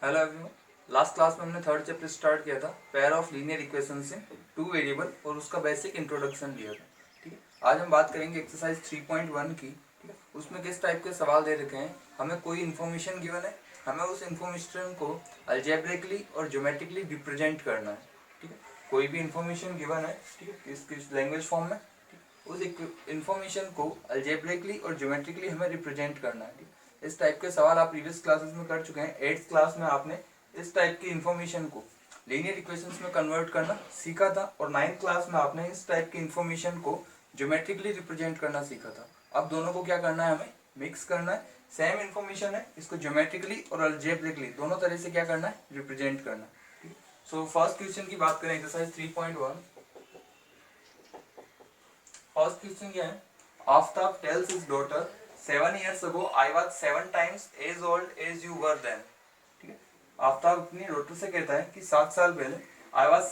Hello everyone. Last class में हमने third chapter start किया था पेयर ऑफ लीनियर इक्वेशन से टू वेरिएबल और उसका बेसिक इंट्रोडक्शन दिया था। ठीक है, आज हम बात करेंगे एक्सरसाइज 3.1 की। ठीक है, उसमें किस टाइप के सवाल दे रखे हैं, हमें कोई इन्फॉर्मेशन गिवन है, हमें उस इन्फॉर्मेशन को अल्जेब्रिकली और ज्योमेट्रिकली रिप्रेजेंट करना है। ठीक है, कोई भी इन्फॉर्मेशन गिवन है, ठीक है, किस लैंग्वेज फॉर्म में, उस इन्फॉर्मेशन को अल्जेब्रिकली और ज्योमेट्रिकली हमें रिप्रेजेंट करना है। इस टाइप के सवाल आप प्रीवियस क्लासेस में कर चुके हैं। 8th क्लास में आपने इस टाइप की इन्फॉर्मेशन को लीनियर इक्वेशंस में कन्वर्ट करना सीखा था और 9th क्लास में आपने इस टाइप की इन्फॉर्मेशन को ज्योमेट्रिकली रिप्रेजेंट करना सीखा था। अब दोनों को क्या करना है, हमें मिक्स करना है। सेम इन्फॉर्मेशन है, इसको ज्योमेट्रिकली और अल्जेब्रिकली दोनों तरह से क्या करना है, रिप्रेजेंट करना है। सो फर्स्ट क्वेश्चन की बात करें एक्सरसाइज 3.1। फर्स्ट क्वेश्चन क्या है, Aftab tales his daughter 7 years ago I was 7 times as old as you were then। ठीक है, आफ्ताब अपनी डॉटर से कहता है कि 7 साल पहले I was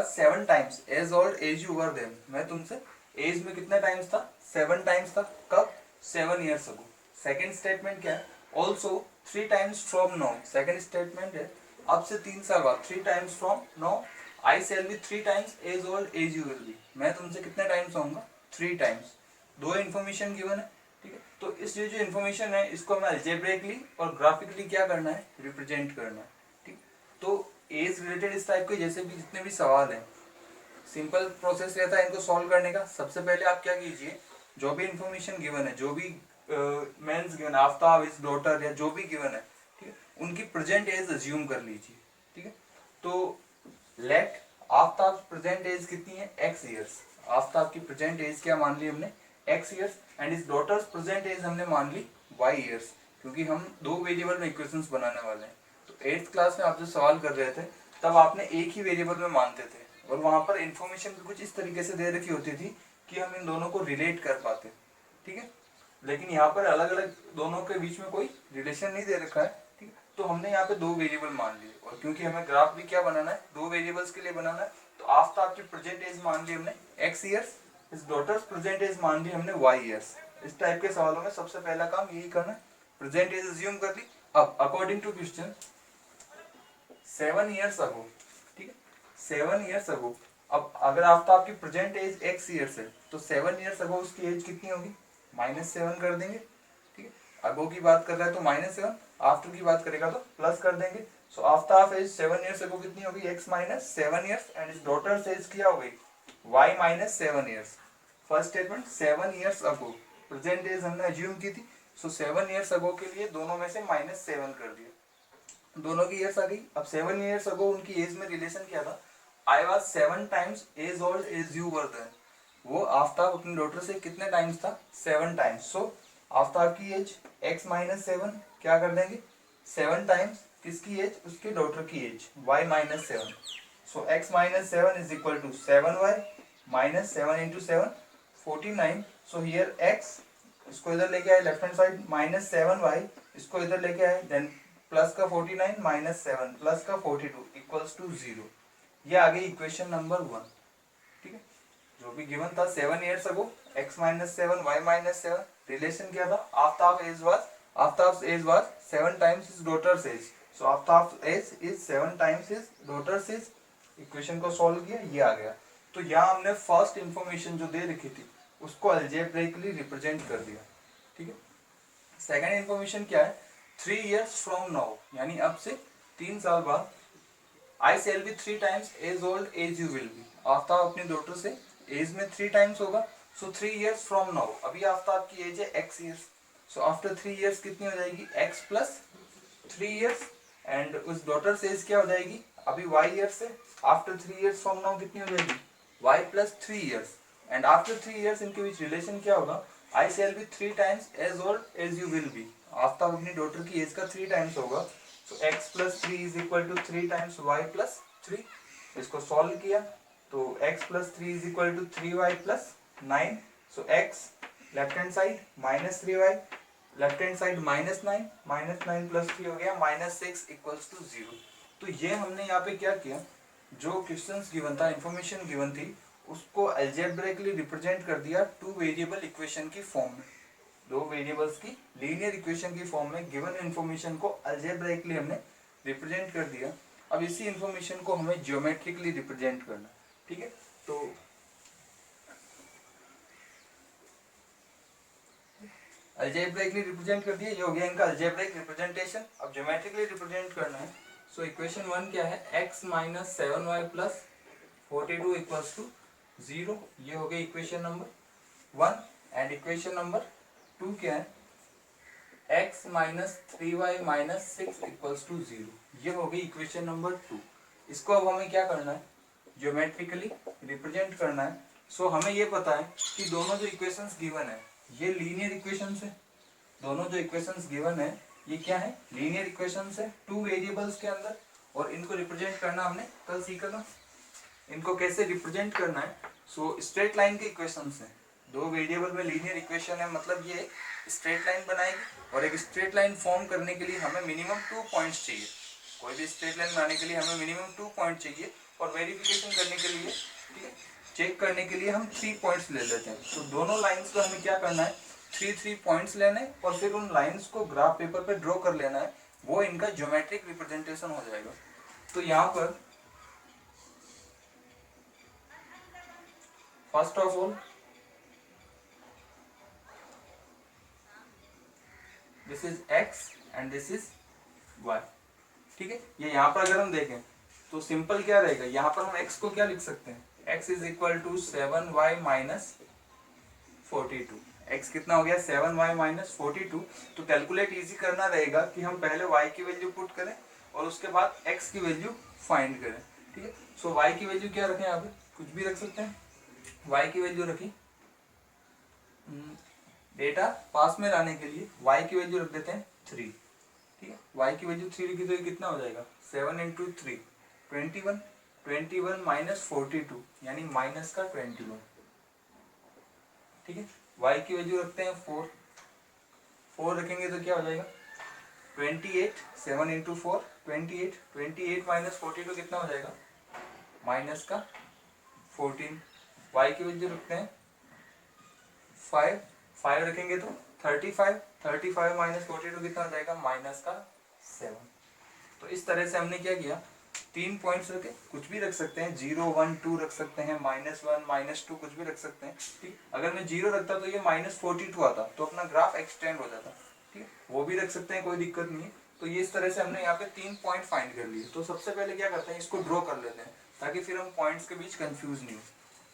7 times as old as you were then। मैं तुमसे एज में कितने टाइम्स था, 7 टाइम्स था। कब, 7 years ago। सेकेंड स्टेटमेंट क्या है, also 3 times from now। Second statement है अब से 3 साल बाद, 3 times from now I shall be 3 times as old as you will be। मैं तुमसे कितने टाइम्स होऊंगा, 3 times। दो इन्फॉर्मेशन गिवन है। ठीक है, तो इस जो इन्फॉर्मेशन है इसको हमें अल्जेब्रिकली और ग्राफिकली क्या करना है, रिप्रेजेंट करना है। ठीक, तो एज रिलेटेड इस टाइप के जैसे भी जितने भी सवाल हैं, सिंपल प्रोसेस रहता है इनको सॉल्व करने का। सबसे पहले आप क्या कीजिए, जो भी इंफॉर्मेशन गिवन है, जो भी मेंस गिवन है, आफ्ताब इज डॉटर या जो भी गिवन है, ठीक है, उनकी प्रेजेंट एज अज्यूम कर लीजिए। ठीक है, तो लेट आफ्ताब प्रेजेंट एज कितनी है, x ईयर्स। आफ्ताब की प्रेजेंट एज क्या मान ली हमने, x ईयर्स। एंड इस डॉटर्स प्रेजेंट एज हमने मान ली y ईयर्स, क्योंकि हम दो वेरिएबल में इक्वेशंस बनाने वाले हैं। तो 8th क्लास में आप जो सवाल कर रहे थे तब आपने एक ही वेरिएबल में मानते थे और वहां पर इंफॉर्मेशन भी कुछ इस तरीके से दे रखी होती थी कि हम इन दोनों को रिलेट कर पाते। ठीक है, लेकिन यहाँ पर अलग अलग दोनों के बीच में कोई रिलेशन नहीं दे रखा है। ठीक है, तो हमने यहाँ पे दो वेरिएबल मान लिए और क्योंकि हमें ग्राफ भी क्या बनाना है, दो वेरिएबल्स के लिए बनाना है, तो आफ्ताब की प्रेजेंट एज मान ली हमने x ईयर्स, इस डॉटर्स प्रेजेंट एज मान ली हमने y ईयर्स। इस टाइप के सवालों में सबसे पहला काम यही करना है, प्रेजेंट एज अज्यूम कर ली। अब according to question 7 years ago, ठीक है, 7 years ago। अब अगर आफ्ताब की प्रेजेंट एज x ईयर्स है तो 7 years ago उसकी एज कितनी होगी, -7 कर देंगे। ठीक है, अगो की बात कर रहा है तो -7, आफ्टर की बात करेगा तो प्लस कर देंगे। So Aftab age 7 years ago कितनी होगी, x -7 years। एंड इस डॉटर एज क्या हो गई, y -7 years। First statement 7 years ago, present age हमने अज्यूम की थी, सो 7 years ago के लिए दोनों में से -7 कर दिया, दोनों की ईयर्स आ गई। अब 7 years ago उनकी एज में रिलेशन क्या था, I was 7 times as old as you were then. वो आफ्ताब अपनी डॉटर से कितने टाइम्स था, 7 टाइम्स। सो आफ्ताब की एज x -7 क्या कर देंगे, 7 टाइम्स किसकी एज, उसके डॉटर की age y -7। So x -7 is equal to 7y -7 into 7 49। So here x, इसको इधर लेके आए लेफ्ट हैंड साइड, -7y इसको इधर लेके आए, देन प्लस का 49 -7 प्लस का 42 इक्वल्स टू 0। ये आ गई इक्वेशन नंबर 1। ठीक है, जो भी गिवन था 7 years ago x -7 y -7, relation क्या था, Aftab's age was 7 times his daughter's age. So Aftab's age is 7 times his daughter's age. Equation को सॉल्व किया, ये आ गया। तो यहाँ हमने फर्स्ट इंफॉर्मेशन जो दे रखी थी उसको अल्जेब्रिकली रिप्रेजेंट कर दिया। ठीक है, सेकेंड इंफॉर्मेशन क्या है, 3 years from now, यानी अब से 3 साल बाद, I shall be 3 times as old as you will be. Aftab अपनी डॉटर से एज में 3 times होगा। सो 3 years from now, अभी आफ्ताब की एज है x years। So after 3 years कितनी हो जाएगी, x प्लस 3 years। एंड उस डॉटर से एज क्या हो जाएगी, अभी y years है, आफ्टर 3 years from now कितनी हो जाएगी, y plus 3 years। And after 3 years इनके बीच रिलेशन क्या होगा, I shall be 3 times as old as you will be. Aftab अपनी डॉटर की एज का 3 times होगा। So x plus 3 is equal to 3 times y plus 3। इसको सॉल्व किया तो x plus 3 is equal to 3y plus 9। So x left hand side -3y, left hand side -9 plus 3 हो गया -6 equals to 0। तो ये हमने यहाँ पे क्या किया, जो क्वेश्चंस गिवन था, इंफॉर्मेशन गिवन थी, उसको अल्जेब्रिकली रिप्रेजेंट कर दिया टू वेरिएबल इक्वेशन की फॉर्म में। दो वेरिएबल्स की लीनियर इक्वेशन की फॉर्म में गिवन इन्फॉर्मेशन को अलजेब्राइकली हमने रिप्रेजेंट कर दिया। अब इसी इन्फॉर्मेशन को हमें ज्योमेट्रिकली रिप्रेजेंट करना, ठीक है। तो अलजेब्राइकली रिप्रेजेंट कर दिया, ये हो गया इनका अलजेब्राइक रिप्रेजेंटेशन। अब ज्योमेट्रिकली रिप्रेजेंट करना है। सो इक्वेशन 1 क्या है, x minus 7y plus 42 equals to 0, ये हो गई equation number 1। And equation number 2 क्या है, x minus 3y minus 6 equals to 0, ये हो गई इक्वेशन नंबर 2। इसको अब हमें क्या करना है, ज्योमेट्रिकली रिप्रेजेंट करना है। सो हमें ये पता है कि दोनों जो इक्वेशंस गिवन है ये लीनियर इक्वेशंस है। दोनों जो इक्वेशंस गिवन है ये क्या है, लीनियर इक्वेशंस है, टू वेरिएबल्स के अंदर। और इनको रिप्रेजेंट करना हमने कल सीखा था, इनको कैसे रिप्रेजेंट करना है। सो स्ट्रेट लाइन के इक्वेशंस है, दो वेरिएबल में लीनियर इक्वेशन है, मतलब ये स्ट्रेट लाइन बनाएगी। और एक स्ट्रेट लाइन फॉर्म करने के लिए हमें मिनिमम 2 पॉइंट्स चाहिए। कोई भी स्ट्रेट लाइन बनाने के लिए हमें मिनिमम 2 पॉइंट चाहिए। और वेरिफिकेशन करने के लिए, ठीक है, चेक करने के लिए हम 3 पॉइंट्स ले लेते हैं। तो दोनों लाइंस को हमें क्या करना है, 3 पॉइंट्स लेने हैं और फिर उन लाइंस को ग्राफ पेपर पे ड्रॉ कर लेना है। वो इनका ज्योमेट्रिक रिप्रेजेंटेशन हो जाएगा। तो यहाँ पर first of all this is x and this is y, ठीक है। ये यहाँ पर अगर हम देखें तो सिंपल क्या रहेगा, यहाँ पर हम x को क्या लिख सकते हैं, x is equal to 7y minus 42। x कितना हो गया, 7y माइनस 42। तो कैलकुलेट इजी करना रहेगा कि हम पहले y की वैल्यू पुट करें और उसके बाद x की वैल्यू फाइंड करें, ठीक है। सो y की वैल्यू क्या रखें, यहाँ पे कुछ भी रख सकते हैं। y की वैल्यू रखी, डेटा पास में लाने के लिए y की वैल्यू रख देते हैं 3, ठीक है। y की वैल्यू 3 लिखी तो ये कितना हो जाएगा, 7 इंटू 3 21, 21 माइनस 42 यानी माइनस का 21, ठीक है। y की वैल्यू रखते हैं 4, 4 रखेंगे तो क्या हो जाएगा 28, 7 इंटू 4 28, 28 माइनस 42 कितना हो जाएगा माइनस का 14। y की वैल्यू रखते हैं 5, 5 रखेंगे तो 35, 35 माइनस 42 कितना हो जाएगा माइनस का 7। तो इस तरह से हमने क्या किया, 3 पॉइंट्स रखे, कुछ भी रख सकते हैं, 0 1 2 रख सकते हैं, -1 -2 कुछ भी रख सकते हैं, ठीक। अगर मैं 0 रखता तो ये -42 आता तो अपना ग्राफ एक्सटेंड हो जाता, ठीक है। वो भी रख सकते हैं, कोई दिक्कत नहीं है। तो ये इस तरह से हमने यहाँ पे 3 पॉइंट फाइंड कर लिए। तो सबसे पहले क्या करते हैं, इसको ड्रॉ कर लेते हैं ताकि फिर हम पॉइंट्स के बीच कंफ्यूज नहीं हो।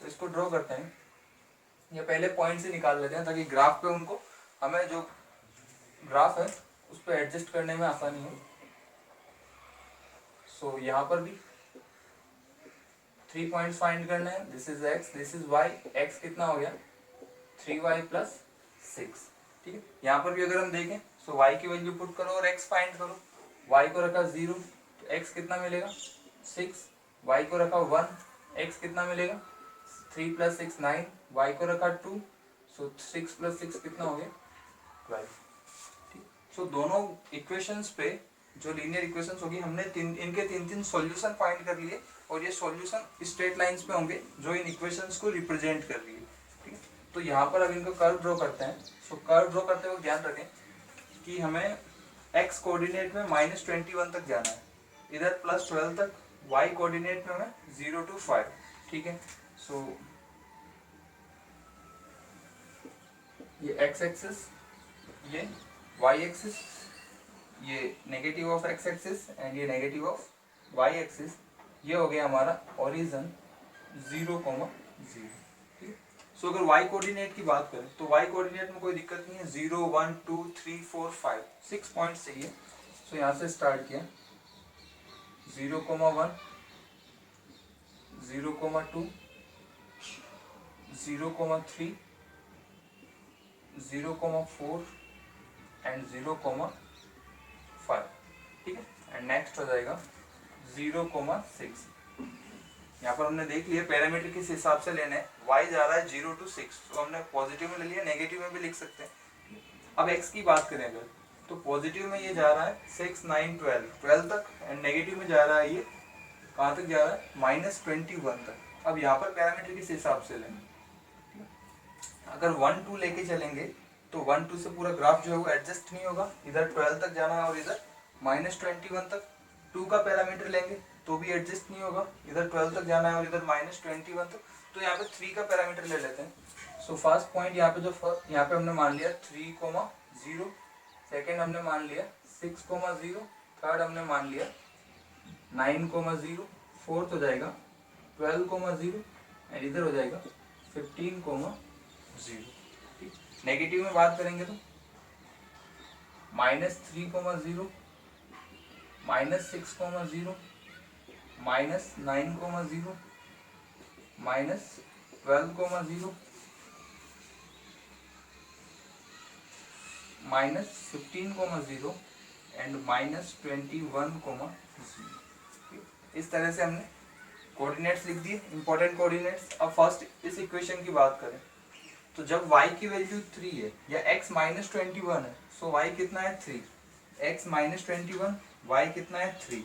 तो इसको ड्रॉ करते हैं, ये पहले पॉइंट से निकाल लेते हैं ताकि ग्राफ पे उनको, हमें जो ग्राफ है उस पर एडजस्ट करने में आसानी हो। सो यहाँ पर भी 3 पॉइंट्स फाइंड करना है, this is x, this is y। x कितना हो गया 3y प्लस 6, ठीक है। यहाँ पर भी अगर हम देखें सो y की वैल्यू पुट करो और x फाइंड करो। y को रखा 0 तो x कितना मिलेगा 6, y को रखा 1, x कितना मिलेगा 3 प्लस 6 9, y को रखा 2, सो 6 प्लस 6 कितना हो गया 12, ठीक। सो दोनों इक्वेशंस पे जो लीनियर इक्वेशंस होगी हमने इनके 3 सॉल्यूशन फाइंड कर लिए और ये सॉल्यूशन स्ट्रेट लाइंस पे होंगे जो इन इक्वेशंस को रिप्रेजेंट कर लिए, ठीक है। तो यहाँ पर अब इनको कर्व ड्रॉ करते हैं। सो कर्व ड्रॉ करते वक्त ध्यान रखें कि हमें x कोऑर्डिनेट में -21 तक जाना है, इधर +12 तक, y कोऑर्डिनेट में हमें 0 to 5, ठीक है। सो ये x एक्सिस, ये y एक्सिस, ये negative of x axis and ये नेगेटिव ऑफ y एक्सिस, ये हो गया हमारा ओरिजिन 0, 0, ठीक है। सो अगर y कोऑर्डिनेट की बात करें तो y कोऑर्डिनेट में कोई दिक्कत नहीं है, 0 1 2 3 4 5 6 पॉइंट्स चाहिए। सो यहाँ से स्टार्ट किया 0, 1 0, 2 0, 3 0, 4 एंड 0, 5, ठीक है। एंड नेक्स्ट हो जाएगा 0, 6। यहाँ पर हमने देख लिया पैरामीटर किस हिसाब से लेना है, y जा रहा है 0 to 6, तो हमने पॉजिटिव में ले लिया, नेगेटिव में भी लिख सकते हैं। अब x की बात करें अगर तो पॉजिटिव में ये जा रहा है 6 9 12 तक एंड नेगेटिव में जा रहा है ये कहाँ तक जा रहा है -21 तक। अब यहाँ पर पैरामीटर किस हिसाब से लें, अगर 1 2 लेके चलेंगे तो 1 2 से पूरा ग्राफ जो है वो एडजस्ट नहीं होगा, इधर 12 तक जाना है और इधर -21 तक। 2 का पैरामीटर लेंगे तो भी एडजस्ट नहीं होगा, इधर 12 तक जाना है और इधर -21 तक। तो यहाँ पे 3 का पैरामीटर ले लेते हैं। सो फर्स्ट पॉइंट यहाँ पे यहाँ पे हमने मान लिया 3,0, सेकेंड हमने मान लिया 6,0, थर्ड हमने मान लिया 9,0, फोर्थ हो जाएगा 12,0 एंड इधर हो जाएगा 15,0। नेगेटिव में बात करेंगे तो -3,0, -6,0, -9,0, -12,0, -15,0 एंड -21,0। इस तरह से हमने कोऑर्डिनेट्स लिख दिए, इंपॉर्टेंट कोऑर्डिनेट्स। अब फर्स्ट इस इक्वेशन की बात करें तो जब y की वैल्यू 3 है या x -21 है, सो y कितना है 3, x -21, y कितना है 3,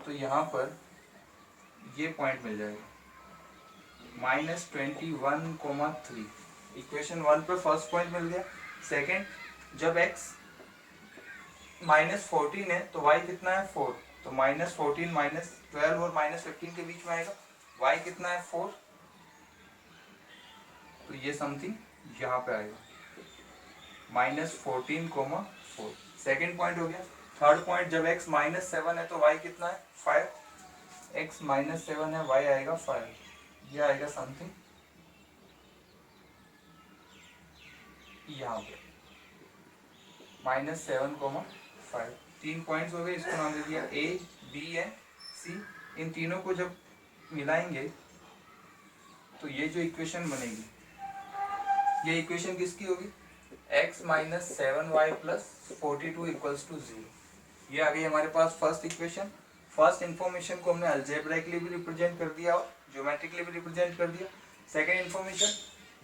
तो यहाँ पर ये पॉइंट मिल जाएगा -21,3। इक्वेशन 1 पे फर्स्ट पॉइंट मिल गया। सेकेंड, जब x -14 है तो y कितना है 4, तो -14 -12 और -15 के बीच में आएगा, y कितना है 4, तो ये समथिंग यहाँ पे आएगा -14,4। सेकेंड पॉइंट हो गया। थर्ड पॉइंट, जब x -7 है तो y कितना है 5, x -7 है y आएगा 5, ये आएगा समथिंग यहाँ पे -7,5। 3 पॉइंट्स हो गए, इसको नाम दे दिया A, B एंड C। इन तीनों को जब मिलाएंगे तो ये जो इक्वेशन बनेगी, ये इक्वेशन किसकी होगी, x -7y + 42 = 0। ये आ गई हमारे पास फर्स्ट इक्वेशन। फर्स्ट इंफॉर्मेशन को हमने अल्जेब्राइकली भी रिप्रेजेंट कर दिया और ज्योमेट्रिकली भी रिप्रेजेंट कर दिया। सेकेंड इंफॉर्मेशन,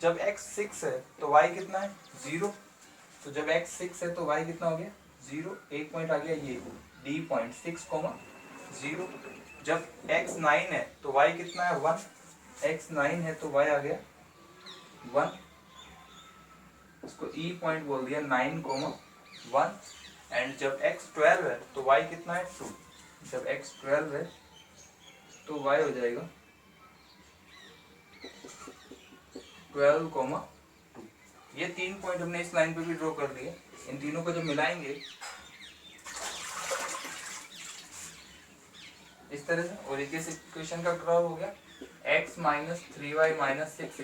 जब x 6 है तो y कितना है 0, तो जब x 6 है तो y कितना हो गया 0, एक पॉइंट आ गया ये D पॉइंट 6,0। जब x 9 है तो y कितना है 1, x 9 है तो y आ गया 1, इसको E पॉइंट बोल दिया 9,1। एंड जब x 12 है तो y कितना है 2, जब x 12 है तो y हो जाएगा 12,2। ये 3 पॉइंट हमने इस लाइन पे भी ड्रॉ कर दिए। इन तीनों को जब मिलाएंगे इस तरह से, और एक इक्वेशन का ड्रॉ हो गया x - 3y - 6 =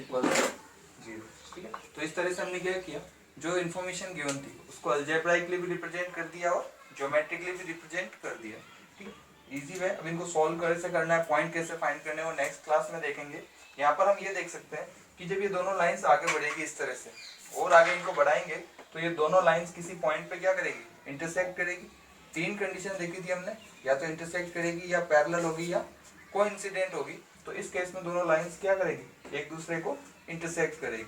0। ठीक है, तो इस तरह से हमने क्या किया, जो इन्फॉर्मेशन गिवन थी उसको अल्जेब्राइकली भी रिप्रेजेंट कर दिया और ज्योमेट्रिकली भी रिप्रेजेंट कर दिया। ठीक है, इजी वे। अब इनको सॉल्व कैसे करना है, पॉइंट कैसे फाइंड करने हैं वो नेक्स्ट क्लास में देखेंगे। यहाँ पर हम ये देख सकते हैं कि जब ये दोनों लाइंस आगे बढ़ेगी इस तरह से और आगे इनको बढ़ाएंगे तो ये दोनों लाइंस किसी पॉइंट पे क्या करेगी, इंटरसेक्ट करेगी। 3 कंडीशन देखी थी हमने, या तो इंटरसेक्ट करेगी या पैरेलल होगी या कोइंसिडेंट होगी। तो इस केस में दोनों लाइंस क्या करेगी, एक दूसरे को इंटरसेक्ट करेगी।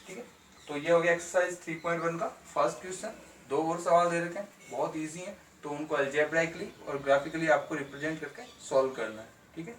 ठीक है, तो ये हो गया एक्सरसाइज 3.1 का फर्स्ट क्वेश्चन। 2 और सवाल दे रखे हैं, बहुत ईजी है, तो उनको अल्जेब्राइकली और ग्राफिकली आपको रिप्रेजेंट करके सॉल्व करना है। ठीक है।